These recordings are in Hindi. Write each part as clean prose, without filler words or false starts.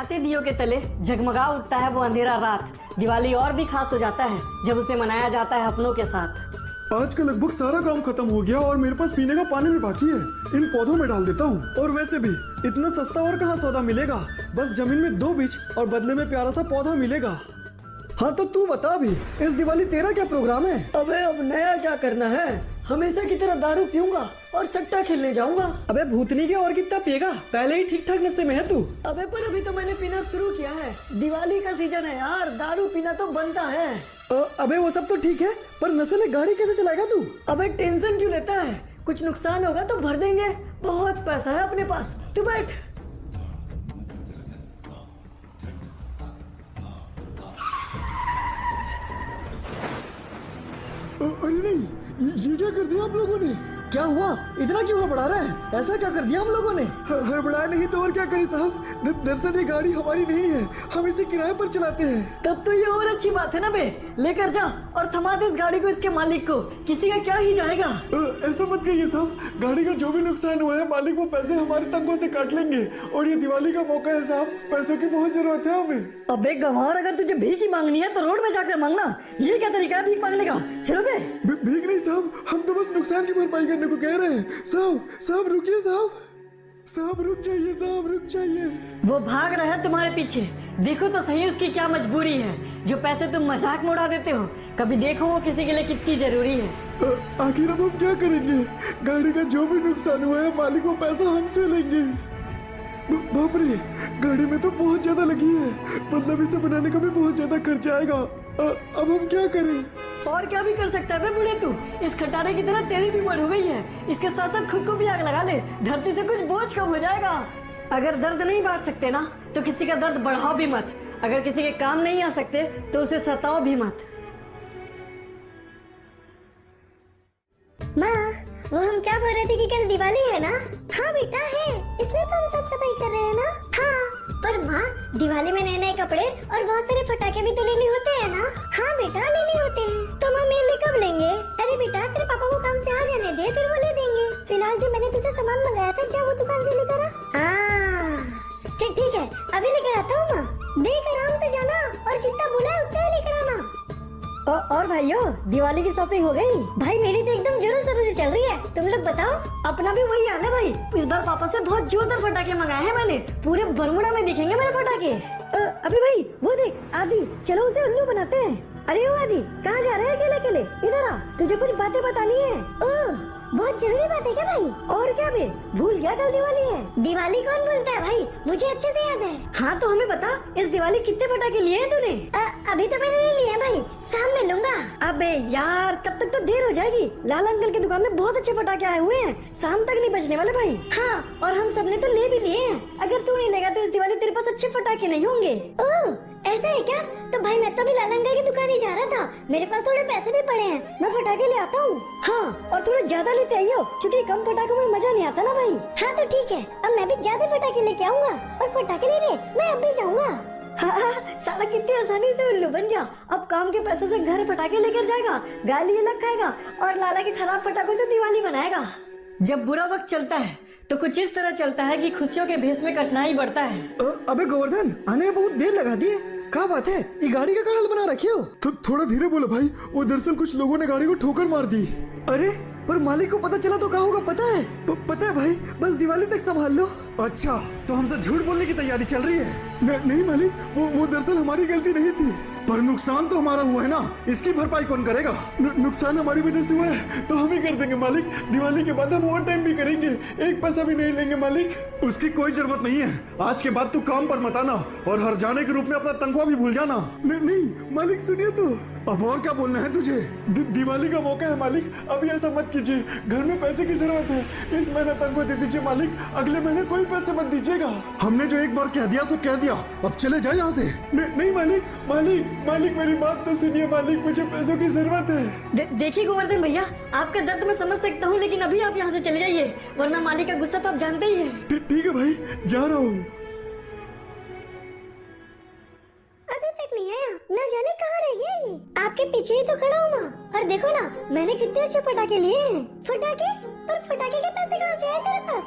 जगमगाते दियों के तले जगमगा उठता है वो अंधेरा रात। दिवाली और भी खास हो जाता है जब उसे मनाया जाता है अपनों के साथ। आज का लगभग सारा काम खत्म हो गया और मेरे पास पीने का पानी भी बाकी है। इन पौधों में डाल देता हूँ। और वैसे भी इतना सस्ता और कहाँ सौदा मिलेगा। बस जमीन में 2 बीज और बदले में प्यारा सा पौधा मिलेगा। हाँ तो तू बता भी, इस दिवाली तेरा क्या प्रोग्राम है? अबे अब नया क्या करना है? हमेशा की तरह दारू पीऊंगा और सट्टा खेलने जाऊंगा। अबे भूतनी के और कितना पिएगा? पहले ही ठीक ठाक नशे में है तू। अबे पर अभी तो मैंने पीना शुरू किया है। दिवाली का सीजन है यार, दारू पीना तो बनता है। अबे वो सब तो ठीक है, पर नशे में गाड़ी कैसे चलाएगा तू? अबे टेंशन क्यों लेता है? कुछ नुकसान होगा तो भर देंगे, बहुत पैसा है अपने पास। तू बैठ। अरे नहीं, ये क्या कर दिया आप लोगों ने? क्या हुआ? इतना क्यों हड़बड़ा रहा है? ऐसा क्या कर दिया हम लोगों ने? हड़बड़ाया नहीं तो और क्या करें साहब। दरअसल ये गाड़ी हमारी नहीं है, हम इसे किराए पर चलाते हैं। तब तो ये और अच्छी बात है ना बे। लेकर जा और थमा दे इस गाड़ी को इसके मालिक को। किसी का क्या ही जाएगा। ऐसा मत कहिए साहब, गाड़ी का जो भी नुकसान हुआ है मालिक वो पैसे हमारे तंगों से काट लेंगे। और ये दिवाली का मौका है साहब, पैसों की बहुत जरूरत है हमें। अबे गंवार, अगर तुझे भीख ही मांगनी है तो रोड में जाकर मांगना। ये क्या तरीका है भीख मांगने का? चलो बे। भीख नहीं साहब, हम तो बस नुकसान की भरपाई करने को कह रहे हैं। साहब रुकिए साहब रुक जाइए, साहब रुक जाइए। वो भाग रहा है तुम्हारे पीछे। देखो तो सही उसकी क्या मजबूरी है। जो पैसे तुम मजाक में उड़ा देते हो, कभी देखो वो किसी के लिए कितनी जरूरी है। आखिर अब हम क्या करेंगे? गाड़ी का जो भी नुकसान हुआ है मालिक वो पैसा हमसे लेंगे। बाप रे, गाड़ी में तो बहुत ज्यादा लगी है, मतलब इसे बनाने का भी बहुत ज्यादा खर्चा आएगा। अब हम क्या करें? और क्या भी कर सकता है बे बूढ़े तू? इस खटारे की तरह तेरी भी उम्र हो गई है। इसके साथ साथ खुद को भी आग लगा ले, धरती से कुछ बोझ कम हो जाएगा। अगर दर्द नहीं बांट सकते ना तो किसी का दर्द बढ़ाओ भी मत। अगर किसी के काम नहीं आ सकते तो उसे सताओ भी मत। माँ, वो हम क्या बोल रहे थे कि कल दिवाली है ना? हाँ बेटा है, इसलिए तो हम सब सफाई कर रहे हैं ना। हाँ पर माँ, दिवाली में नए नए कपड़े और बहुत सारे पटाखे भी तो लेने होते हैं ना? हाँ बेटा लेने होते हैं। तो माँ मेरे लिए कब लेंगे? अरे बेटा तेरे पापा को काम से आ जाने दे, फिर वो ले देंगे। फिलहाल जो मैंने तुझसे सामान मंगाया था, जा वो दुकान से लेकर आ। ठीक है, अभी लेकर आता हूँ माँ। देख आराम से जाना और जितना बोला है उतना ही लेकर आना। और भाइयों, दिवाली की शॉपिंग हो गई? भाई मेरी तो एकदम जोरों शोरों से चल रही है। तुम लोग बताओ। अपना भी वही हाल है भाई। इस बार पापा से बहुत जोरदार पटाखे मंगाए हैं मैंने। पूरे बरमुडा में दिखेंगे मेरे पटाखे। अबे भाई वो देख आदि, चलो उसे उल्लू बनाते हैं। अरे वो आदि, कहाँ जा रहे हैं अकेले अकेले? इधर आ, तुझे कुछ बातें बतानी है। बहुत जरूरी बात है क्या भाई? और क्या बे, भूल गया कल दिवाली है? दिवाली कौन भूलता है भाई, मुझे अच्छे से याद है। हाँ तो हमें बता, इस दिवाली कितने पटाखे लिए हैं तूने? अभी तो मैंने नहीं लिए भाई, शाम में लूंगा। अबे यार, तब तक तो देर हो जाएगी। लाला अंकल की दुकान में बहुत अच्छे पटाखे आए हुए हैं, शाम तक नहीं बचने वाले भाई। हाँ, और हम सबने तो ले भी लिए हैं। अगर तू नहीं लेगा तो इस दिवाली तेरे पास अच्छे पटाखे नहीं होंगे। ऐसा है क्या? तो भाई मैं तो भी लाला अंकल की दुकान ही जा रहा था, मेरे पास थोड़े पैसे भी पड़े हैं, मैं पटाखे ले आता हूँ। हाँ, और थोड़ा ज्यादा लेते आइयो, क्योंकि कम पटाखों में मजा नहीं आता ना भाई। हाँ तो ठीक है, अब मैं भी ज्यादा पटाखे लेके आऊंगा। और पटाखे लेने मैं अब भी जाऊंगा। हाँ, साला कितनी आसानी से उल्लू बन गया। अब काम के पैसे से घर पटाखे लेकर जाएगा, गाली अलग खाएगा और लाला के खराब पटाखों से दिवाली मनाएगा। जब बुरा वक्त चलता है तो कुछ इस तरह चलता है कि खुशियों के भेष में कठिनाई बढ़ता है। अबे गोवर्धन, आने में बहुत देर लगा दी है। क्या बात है? ये गाड़ी का क्या हाल बना रखे हो? थोड़ा धीरे बोलो भाई, वो दरअसल कुछ लोगों ने गाड़ी को ठोकर मार दी। अरे पर मालिक को पता चला तो क्या होगा पता है? पता है भाई, बस दिवाली तक संभाल लो। अच्छा, तो हमसे झूठ बोलने की तैयारी चल रही है? नहीं मालिक, वो दरअसल हमारी गलती नहीं थी, पर नुकसान तो हमारा हुआ है ना, इसकी भरपाई कौन करेगा? नुकसान हमारी वजह से हुआ है तो हम ही कर देंगे मालिक। दिवाली के बाद हम ओवर टाइम भी करेंगे, एक पैसा भी नहीं लेंगे मालिक। उसकी कोई जरूरत नहीं है। आज के बाद तू काम पर मत आना और हर जाने के रूप में अपना तनख्वाह भी भूल जाना। नहीं मालिक सुनिए तो, अब और क्या बोलना है तुझे? दिवाली का मौका है मालिक, अभी ऐसा मत कीजिए। घर में पैसे की जरूरत है, इस महीने तनख्वाह दे दीजिए मालिक, अगले महीने कोई पैसे मत दीजिएगा। हमने जो एक बार कह दिया तो कह दिया, अब चले जाए यहाँ से। नहीं मालिक मेरी बात तो सुनिए मालिक, मुझे पैसों की जरूरत है। देखिए गोवर्धन भैया, आपका दर्द मैं समझ सकता हूँ, लेकिन अभी आप यहाँ से चले जाइए, वरना मालिक का गुस्सा तो आप जानते ही हैं। ठीक है भाई, जा रहा हूँ। अभी तक नहीं आया, न जाने कहाँ रह गया ये। आपके पीछे ही तो खड़ा हूँ माँ, और देखो ना मैंने कितने अच्छे पटाखे लिए हैं। पटाखे? पर पटाखे के पैसे कहाँ से आए तेरे पास?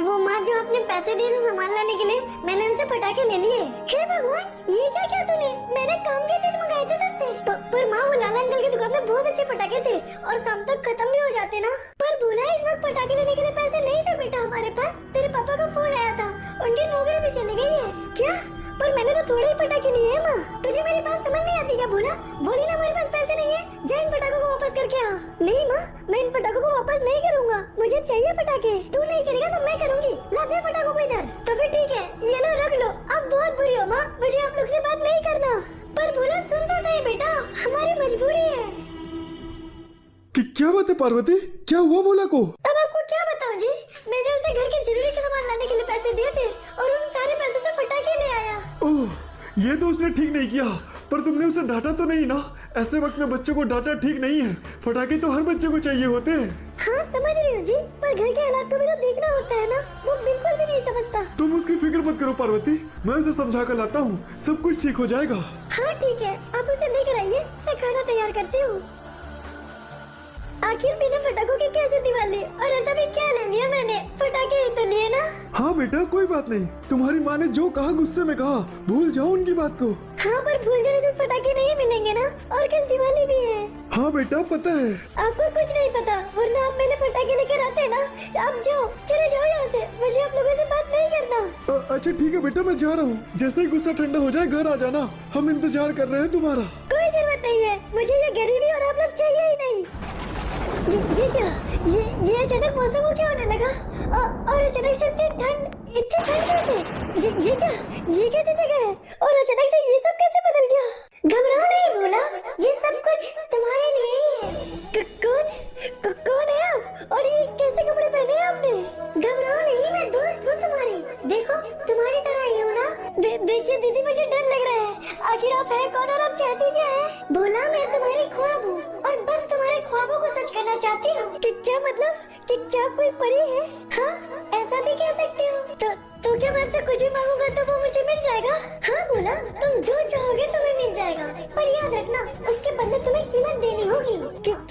वो माँ जो आपने पैसे दिए थे सामान लाने के लिए, मैंने उनसे पटाखे ले लिए। हे भगवान, ये क्या किया तूने? मैंने काम के चीज मंगाए थे तुझसे। पर माँ, वो लाला अंकल की दुकान में बहुत अच्छे पटाखे थे और शाम तक खत्म भी हो जाते ना। पर भोला, इस वक्त पटाखे लेने के लिए पैसे नहीं थे बेटा हमारे पास। तेरे पापा का फोन आया था, उनकी नौकरी भी चली गई है। क्या? पर मैंने तो थोड़े ही पटाखे लिए हैं माँ। तुझे मेरी बात समझ नहीं आती क्या भोला? बोली ना हमारे पास पैसे नहीं है, जा इन पटाखों को वापस करके आ। नहीं माँ, मैं इन पटाखों को वापस नहीं करूँगा, मुझे चाहिए पटाखे। तू नहीं करेगा तो मैं करूँगी। ला दे पटाखों को इधर। तो फिर ठीक है, ये लो रख लो। अब बहुत बुरी हो माँ, मुझे आप लोग से बात नहीं करना। पर भोला सुन तो सही बेटा, हमारी मजबूरी है। क्या बात है पार्वती, क्या हुआ भोला को? अब आपको क्या बताऊं जी, मैंने उसे घर के जरूरी के सामान लाने के लिए पैसे दिए थे और उन सारे पैसे से पटाखे ले आया। ओह, ये तो उसने ठीक नहीं किया। पर तुमने उसे डांटा तो नहीं ना? ऐसे वक्त में बच्चों को डांटा ठीक नहीं है। पटाखे तो हर बच्चे को चाहिए होते हैं। हाँ समझ रही हूँ जी, पर घर के हालात को भी तो देखना होता है ना। वो बिल्कुल भी नहीं समझता। तुम उसकी फिक्र मत करो पार्वती, मैं उसे समझा कर लाता हूँ, सब कुछ ठीक हो जाएगा। हाँ ठीक है, आप उसे लेकर आइए, मैं खाना तैयार करती हूँ। आखिर बिना पटाखों की कैसे दिवाली, और ऐसा भी क्या ले लिया मैंने? पटाखे ही तो लिए ना। हाँ बेटा, कोई बात नहीं। तुम्हारी माँ ने जो कहा गुस्से में कहा, भूल जाओ उनकी बात को। हाँ, पर भूल जाने से पटाखे नहीं मिलेंगे ना, और कल दिवाली भी है। हाँ बेटा, पता है। आपको कुछ नहीं पता, वरना आप मेरे पटाखे लेकर आते ना। आप जाओ, चले जाओ यहाँ से, मुझे आप लोगों से बात नहीं करना। अच्छा ठीक है बेटा, मैं जा रहा हूँ। जैसे ही गुस्सा ठंडा हो जाए घर आ जाना, हम इंतजार कर रहे हैं तुम्हारा। कोई जरूरत नहीं है, मुझे ये गरीबी और आप लोग चाहिए ही नहीं। ये क्या? ये अचानक मौसम को क्या होने लगा? और अचानक से इतनी ठंड कैसे? ये क्या? ये कैसी जगह है? और अचानक से ये सब कैसे बदल गया? घबराओ नहीं भोला, ये सब कुछ तुम्हारे लिए ही है। कौन है आप? और ये कैसे कपड़े पहने हैं आपने? घबराओ नहीं, मैं दोस्त हूँ तुम्हारी। देखो, तुम्हारी तरह ही हूँ ना। देखिए दीदी, मुझे डर लग रहा है। आखिर आप है कौन और आप चाहती क्या है? भोला, मैं तुम्हारी ख्वाब हूँ और बस तुम्हारे ख्वाबों को सच करना चाहती हूँ। क्या मतलब कि क्या आप कोई परी है? हाँ, ऐसा भी कह सकते हो। तो क्या मैं आपसे कुछ भी मांगूंगा तो वो मुझे मिल जाएगा? हाँ भोला, तुम जो चाहोगे तुम्हें मिल जाएगा, पर याद रखना उसके बदले तुम्हें कीमत देनी होगी।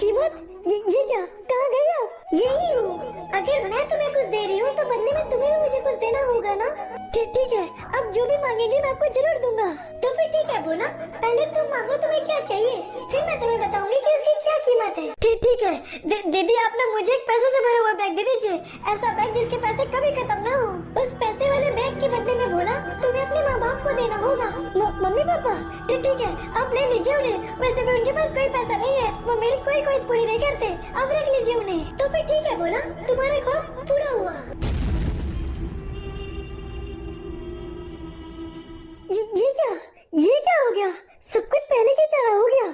कीमत? ये क्या? कहाँ गई आप? यही हूँ। अगर मैं तुम्हें कुछ दे रही हूँ तो बदले में तुम्हें भी मुझे कुछ देना होगा ना। ठीक है, अब जो भी मांगेंगे मैं आपको जरूर दूंगा। तो फिर ठीक है भोला, पहले तुम मांगो तुम्हें क्या चाहिए, फिर मैं तुम्हें बताऊंगी कि इसकी क्या कीमत है। ठीक है दीदी, आप ना मुझे एक पैसों से भरा हुआ बैग दे दीजिए, ऐसा बैग जिसके पैसे कभी खत्म ना हो। उस पैसे वाले बैग के बदले में भोला तुम्हें अपने माँ बाप को देना होगा। Mummy papa? ठीक है, आप ले लीजिए उन्हें। वैसे भी उनके पास कोई पैसा नहीं है, वो मेरी कोई ख्वाहिश पूरी नहीं करते। आप रख लीजिए उन्हें। तो फिर ठीक है भोला, तुम्हारा ख्वाब पूरा हुआ। ये क्या हो गया? सब कुछ पहले की तरह हो गया।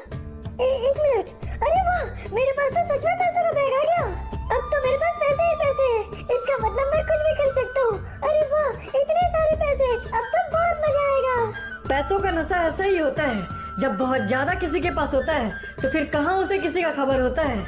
एक मिनट, अरे वाह, मेरे पास तो सच में पैसों का बैग आ गया। अब तो मेरे पास पैसे ही पैसे हैं, इसका मतलब मैं कुछ भी कर सकता हूँ। अरे वाह, इतने सारे पैसे, अब तो बहुत मजा आएगा। पैसों का नशा ऐसा ही होता है, जब बहुत ज्यादा किसी के पास होता है तो फिर कहाँ उसे किसी का खबर होता है।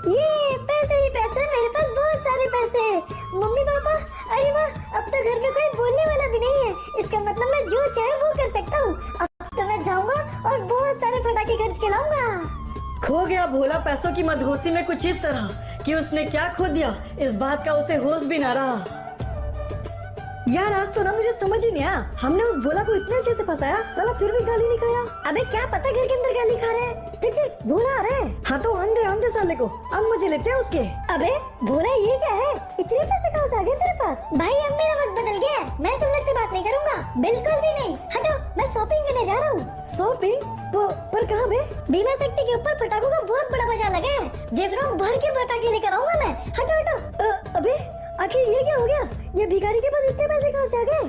ये पैसे ही पैसे, मेरे पास बहुत सारे पैसे हैं। मम्मी पापा, अरे वाह, अब तो घर में कोई बोलने वाला भी नहीं है, इसका मतलब मैं जो चाहे वो कर सकता हूँ। अब तो मैं जाऊंगा और बहुत सारे पटाखे खरीद के लाऊंगा। खो गया भोला पैसों की मदहोशी में कुछ इस तरह कि उसने क्या खो दिया, इस बात का उसे होश भी ना रहा। यार आज तो ना मुझे समझ ही नहीं आया, हमने उस भोला को इतने अच्छे से फंसाया, साला फिर भी गाली नहीं खाया। अबे क्या पता घर के अंदर गाली खा रहे हैं। ठीक भोला आ रहे हैं। हाँ तो आंधे साले को, अब मजे लेते हैं उसके। अबे भोला, ये क्या है? इतने पैसे कहाँ से आ गए तेरे पास? भाई अब मेरा वक्त बदल गया है, मैं तुम लोग से बात नहीं करूँगा, बिल्कुल भी नहीं। हटो, मैं शॉपिंग करने जा रहा हूँ। शॉपिंग? पर कहाँ बे? बीमा शक्ति के ऊपर पटाखों का बहुत बड़ा मजा लगा है, देख रहा हूँ, भर के पटाखे लेकर आऊंगा मैं। हटो। अबे आखिर ये क्या हो गया? ये भिखारी के पास इतने पैसे कहाँ से आ गए?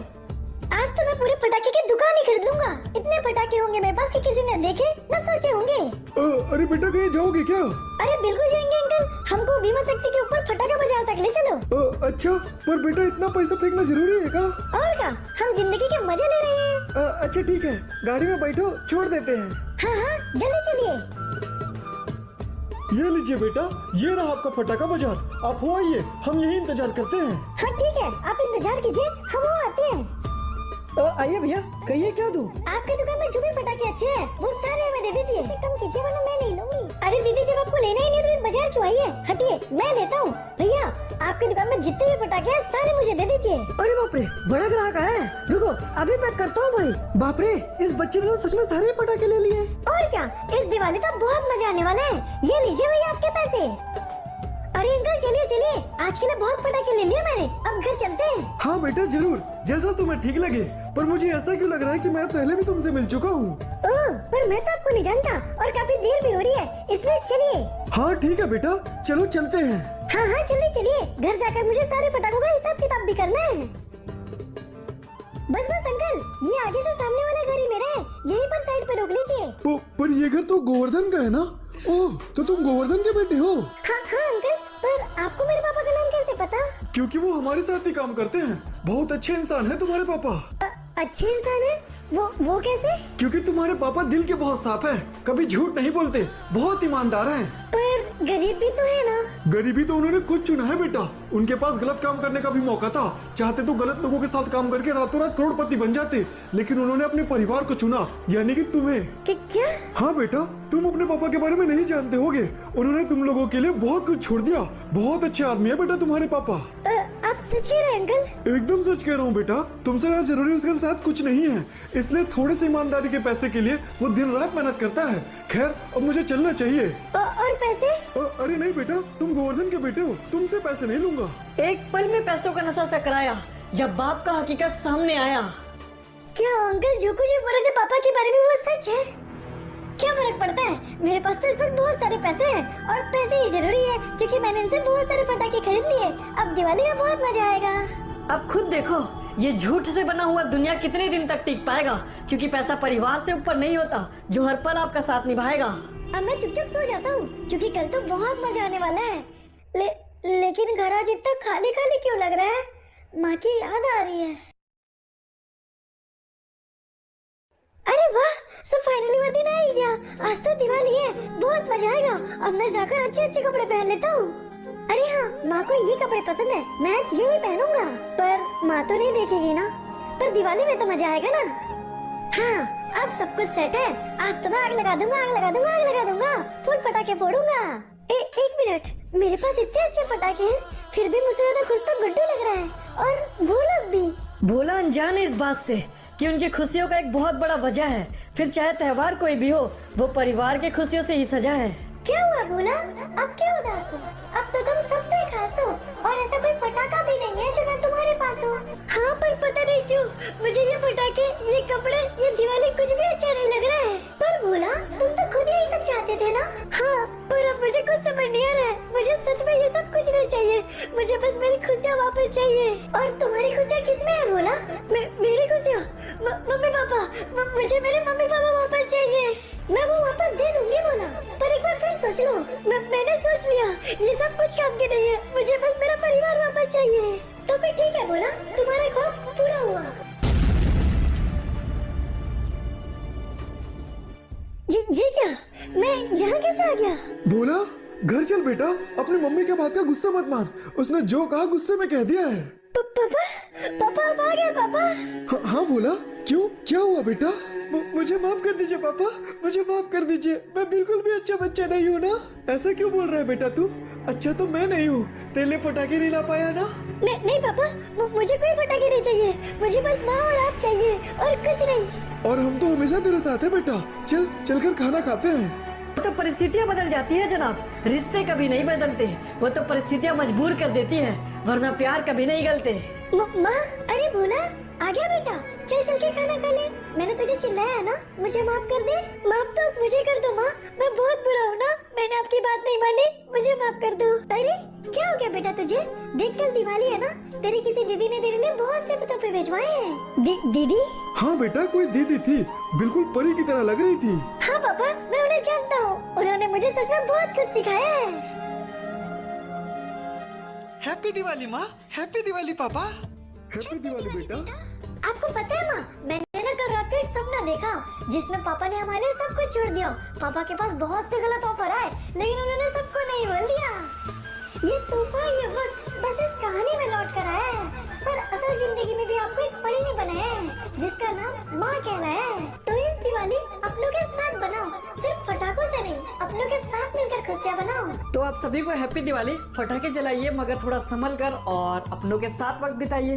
आज तो मैं पूरे पटाखे की दुकान ही खरीद लूंगा। इतने पटाखे होंगे मेरे पास कि किसी ने देखे न सोचे होंगे। अरे बेटा, कहीं जाओगे क्या? अरे बिल्कुल जाएंगे अंकल, हमको बीमा शक्ति के ऊपर पटाखा बाजार तक ले चलो। अच्छा, पर बेटा इतना पैसा फेंकना जरूरी है क्या? और क्या, हम जिंदगी के मजे ले रहे हैं। अच्छा ठीक है, गाड़ी में बैठो, छोड़ देते हैं। हाँ, जल्दी चलिए। ये लीजिए बेटा, ये रहा आपका पटाखा बाजार, आप हो आइए, हम यही इंतजार करते हैं। हाँ ठीक है, आप इंतजार कीजिए, हम वो आते हैं। आइए भैया, कहिए क्या दूं? आपकी दुकान में जो भी पटाखे अच्छे हैं वो सारे हमें दे दीजिए। इससे कम कीजिए वरना मैं नहीं लूंगी। अरे दीदी, जब आपको लेना ही नहीं तो फिर बाजार क्यों आई है? हटिए, मैं लेता हूँ। भैया, आपकी दुकान में जितने भी पटाखे हैं सारे मुझे दे दीजिए। अरे बाप रे, बड़ा ग्राहक है। रुको, अभी पैक करता हूँ भाई। बाप रे, इस बच्चे ने तो सच में सारे पटाखे ले लिए। और क्या, इस दिवाली तो बहुत मजा आने वाला है। ये लीजिए भैया आपके पैसे। अरे अंकल चलिए चलिए, आज के लिए बहुत पटाखे ले लिए मैंने, अब घर चलते हैं। हाँ बेटा जरूर, जैसा तुम्हें ठीक लगे। पर मुझे ऐसा क्यों लग रहा है कि मैं पहले भी तुमसे मिल चुका हूँ। ओह, पर मैं तो आपको नहीं जानता और काफी देर भी हो रही है, इसलिए चलिए। हाँ ठीक है बेटा, चलो चलते हैं। हाँ हाँ जल्दी चलिए, घर जाकर मुझे सारे पटाखों का हिसाब किताब भी करना है। बस बस अंकल, ये आगे से सामने वाला घर ही मेरा है, यहीं पर साइड पर रोक लीजिए। पर ये घर तो गोवर्धन का है ना? ओह, तो तुम गोवर्धन के बेटे हो? हाँ हाँ अंकल, पर आपको मेरे पापा का नाम कैसे पता? क्योंकि वो हमारे साथ ही काम करते हैं। बहुत अच्छे इंसान है तुम्हारे पापा। अच्छे इंसान है? वो कैसे? क्योंकि तुम्हारे पापा दिल के बहुत साफ है, कभी झूठ नहीं बोलते, बहुत ईमानदार हैं। पर गरीब भी तो है ना? गरीबी तो उन्होंने खुद चुना है बेटा। उनके पास गलत काम करने का भी मौका था, चाहते तो गलत लोगों के साथ काम करके रातों रात करोड़पति बन जाते, लेकिन उन्होंने अपने परिवार को चुना, यानी कि तुम्हें। क्या? हाँ बेटा, तुम अपने पापा के बारे में नहीं जानते होगे। उन्होंने तुम लोगों के लिए बहुत कुछ छोड़ दिया। बहुत अच्छे आदमी है बेटा तुम्हारे पापा। आप सच कह रहे हैं अंकल? एकदम सच कह रहा हूँ बेटा, तुमसे ज्यादा जरूरी उसके साथ कुछ नहीं है, इसलिए थोड़े से ईमानदारी के पैसे के लिए वो दिन रात मेहनत करता है। खैर, अब मुझे चलना चाहिए। और पैसे? अरे नहीं बेटा, तुम गोवर्धन के बेटे हो, तुमसे पैसे नहीं लूंगा। एक पल में पैसों का नशा चकराया जब बाप का हकीकत सामने आया। क्या अंकल जो कुछ भी बोल रहे थे पापा के बारे में वो सच है? क्या फर्क पड़ता है, मेरे पास तो इस वक्त बहुत सारे पैसे हैं और पैसे ही जरूरी है क्योंकि मैंने इनसे बहुत सारे पटाखे खरीद लिए। अब दिवाली में बहुत मजा आएगा। अब खुद देखो, ये झूठ से बना हुआ दुनिया कितने दिन तक टिक पाएगा, क्योंकि पैसा परिवार से ऊपर नहीं होता जो हर पल आपका साथ निभाएगा। अब मैं चुपचाप सो जाता हूँ क्योंकि कल तो बहुत मजा आने वाला है। लेकिन घर आज इतना खाली खाली क्यों लग रहा है? माँ की याद आ रही है। अरे वाह, सो फाइनली वो दिन आ ही गया। आज तो दिवाली है, बहुत मजा आएगा। अब मैं जाकर अच्छे अच्छे कपड़े पहन लेता हूँ। अरे हाँ, माँ को ये कपड़े पसंद है, मैं आज यही पहनूंगा। पर माँ तो नहीं देखेगी ना, पर दिवाली में तो मजा आएगा ना। हाँ, अब सब कुछ सेट है। आज तो मैं आग लगा दूंगा, आग लगा दूंगा, आग लगा दूंगा, फुल पटाखे फोड़ूंगा। एक मिनट, मेरे पास इतने अच्छे पटाखे हैं, फिर भी मुझसे ज्यादा खुश तो गुड्डू लग रहा है, और वो लोग भी। भोला अनजान है इस बात से कि उनकी खुशियों का एक बहुत बड़ा वजह है। फिर चाहे त्योहार कोई भी हो, वो परिवार की खुशियों से ही सजा है। क्या हुआ भोला, अब क्यों उदास हो? अब तो तुम सबसे खास हो और ऐसा कोई पटाखा भी नहीं है जो ना तुम्हारे पास हो। हाँ, पर पता नहीं क्यों मुझे ये पटाखे, ये कपड़े, ये दिवाली कुछ भी अच्छा नहीं लग रहा है। पर भोला, तुम तो खुद यही सब चाहते थे ना? हाँ, पर अब मुझे कुछ समझ नहीं आ रहा है। मुझे सच में ये सब कुछ नहीं चाहिए, मुझे बस मेरी खुशियाँ वापस चाहिए। और तुम्हारी खुशियाँ किसमें है भोला? मेरी खुशियाँ? मम्मी पापा, मुझे मेरे मम्मी पापा वापस चाहिए। मैं वो वापस दे दूंगी भोला, पर एक बार फिर सोच लो। मैंने सोच लिया, ये सब कुछ काम के नहीं है, मुझे बस मेरा परिवार वापस चाहिए। तो फिर ठीक है भोला, तुम्हारा ख्वाब पूरा हुआ। जी क्या? मैं यहाँ कैसे आ गया? भोला, घर चल बेटा, अपनी मम्मी के बात का गुस्सा मत मान, उसने जो कहा गुस्से में कह दिया है। पापा अब आ गए पापा। हाँ भोला, क्यों, क्या हुआ बेटा? मुझे माफ कर दीजिए पापा, मुझे माफ कर दीजिए, मैं बिल्कुल भी अच्छा बच्चा नहीं हूँ ना। ऐसा क्यों बोल रहा है बेटा तू? अच्छा तो मैं नहीं हूँ, तेरे लिए पटाखे नहीं ला पाया ना? नहीं पापा, मुझे कोई पटाखे नहीं चाहिए, मुझे बस माँ और आप चाहिए और कुछ नहीं। और हम तो हमेशा तेरे साथ है बेटा, चल कर खाना खाते हैं। तो परिस्थितियाँ बदल जाती है जनाब, रिश्ते कभी नहीं बदलते, वो तो परिस्थितियाँ मजबूर कर देती है, वरना प्यार कभी नहीं गलते। माँ, अरे भोला आ गया बेटा, चल के खाना खा ले। मैंने तुझे चिल्लाया ना, मुझे माफ कर दे। माफ तो मुझे कर दो माँ, मैं बहुत बुरा हूँ ना, मैंने आपकी बात नहीं मानी, मुझे माफ कर दो। अरे क्या हो गया बेटा तुझे? देख कल दिवाली है ना, तेरी किसी दीदी ने तेरे लिए बहुत से तोहफे भिजवाए हैं। दीदी? हाँ बेटा, कोई दीदी थी, बिल्कुल परी की तरह लग रही थी। हाँ पापा, मैं उन्हें जानता हूँ, उन्होंने मुझे सच में बहुत कुछ सिखाया है। हैप्पी दिवाली माँ, हैप्पी दिवाली पापा। हैप्पी दिवाली बेटा। आपको पता है माँ, मैंने ना कल रात को एक सपना देखा जिसमें पापा ने हमारे लिए सब कुछ छोड़ दिया। पापा के पास बहुत से गलत ऑफर आए, लेकिन उन्होंने सबको नहीं बोल दिया। ये तूफान, ये वक्त बस इस कहानी में लौट कर आया है, पर असल जिंदगी में भी आपको एक परी ने बनाया है जिस आप सभी को हैप्पी दिवाली। पटाखे जलाइए मगर थोड़ा संभल कर और अपनों के साथ वक्त बिताइए।